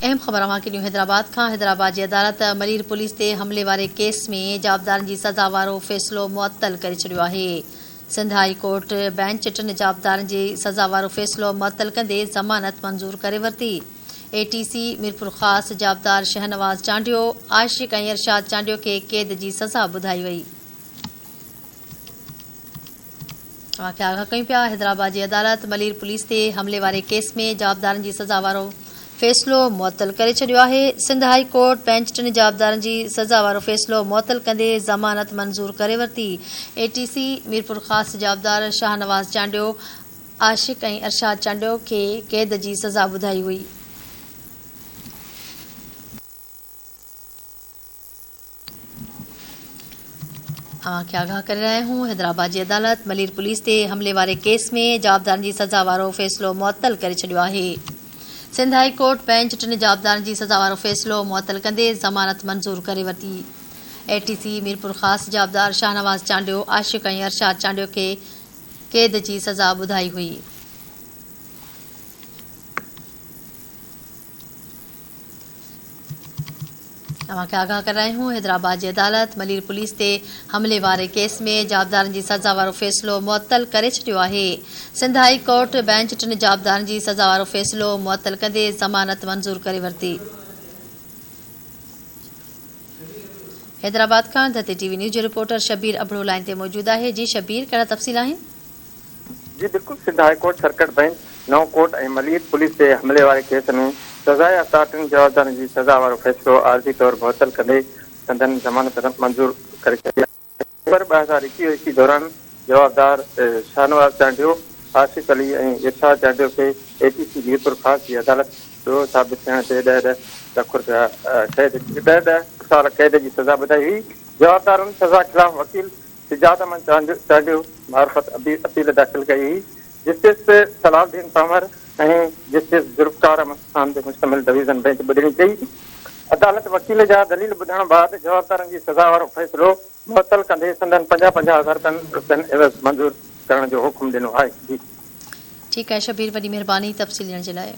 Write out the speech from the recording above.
अहम ख़बर अवांखे ॾियूं हैदराबाद जी अदालत मलीर पुलिस ते हमले वारे केस में जाबदारनि जी सज़ा वारो फ़ैसिलो मुअत्तल करे छॾियो आहे। सिंध हाई कोर्ट बेंच 3 जाबदारनि जी सज़ा वारो फ़ैसिलो मुअत्तल कंदे ज़मानत मंज़ूर करे वरिती। ATC मीरपुर ख़ासि जाबदार शहनवाज़ चांडियो, आशिक़ ऐं अरशाद चांडियो खे क़ैद जी सज़ा ॿुधाई वई। अवांखे आगाह कयूं पिया, हैदराबाद जी अदालत मलीर पुलिस ते हमले वारे केस में जाबदारनि जी सज़ा वारो फ़ैसिलो मुअत्तल करे छॾियो आहे। सिंध हाई कोर्ट बेंच 3 जाबदारनि जी सज़ा वारो फ़ैसिलो मुअत्तल कंदे ज़मानत मंज़ूर करे वरिती। ATC मीरपुर ख़ासि जाबदार शाहनवाज़ चांडियो, आशिक़ ऐं अरशाद चांडियो खे क़ैद जी सज़ा ॿुधाई हुई। अवांखे आगाह करे रहिया आहियूं, हैदराबाद जी अदालत मलीर पुलिस ते हमले वारे केस में जाबदारनि जी सज़ा वारो फ़ैसिलो मुअत्तल करे छॾियो आहे। सिंध हाई कोर्ट बेंच 3 जाबदारनि जी सज़ा वारो फ़ैसिलो मुअत्तल कंदे ज़मानत मंज़ूर करे वरिती। ATC मीरपुर ख़ासि जाबदार शाहनवाज़ चांडियो, आशिक़ ऐं अरशाद चांडियो खे क़ैद जी सज़ा ॿुधाई हुई। अवांखे आगाह करे रहिया आहियूं, हैदराबाद जी अदालत मलीर पुलिस ते हमले वारे केस में जाबदारनि जी सज़ा वारो फ़ैसिलो मुअत्तल करे छॾियो आहे। सिंध हाई कोर्ट बेंच 3 जाबदारनि जी सज़ा वारो फ़ैसिलो मुअत्तल कंदे ज़मानत मंज़ूर करे वरिती। हैदराबाद खां द TV न्यूज़ जो रिपोर्टर शबीर अबड़ो लाइन ते मौजूद आहे। जी शबीर, कहिड़ा तफ़सील आहिनि? जी बिल्कुल, Sindh high court circuit bench नओं कोर्ट ऐं मलीर पुलिस ते हमले वारे केस में सज़ा याफ़्ता 3 जाबदारनि जी सज़ा वारो फ़ैसिलो आरज़ी तौर मुअत्तल कंदे संदन ज़मानत मंज़ूर करे छॾी आहे। 2021 दौरान जवाबदार शाहनवाज़ चांडियो, आशिक़ अली ऐं इरशाद चांडियो खे ATC मीरपुर ख़ासि जी अदालत ॾोह साबित थियण ते 10 साल क़ैद जी सज़ा ॿुधाई हुई। जवाबदारनि सज़ा ख़िलाफ़ वकील सिजात अमन चांडियो मार्फत अपील दाख़िल कई हुई। जस्टिस सलाहुद्दीन पामर ऐं जस्टिस ज़ुल्फ़कार अहमद ख़ान ते मुश्तमिल डिवीज़न बेंच ॿुधणी कई। अदालत वकील जा दलील ॿुधण बाद जवाबदारनि जी सज़ा वारो फ़ैसिलो मुअत्तल कंदे संदन 50,000 रुपयनि एवज़ मंज़ूर करण जो हुकुम ॾिनो आहे। जी ठीकु आहे शबीर, वॾी महिरबानी तफ़सील ॾियण जे लाइ।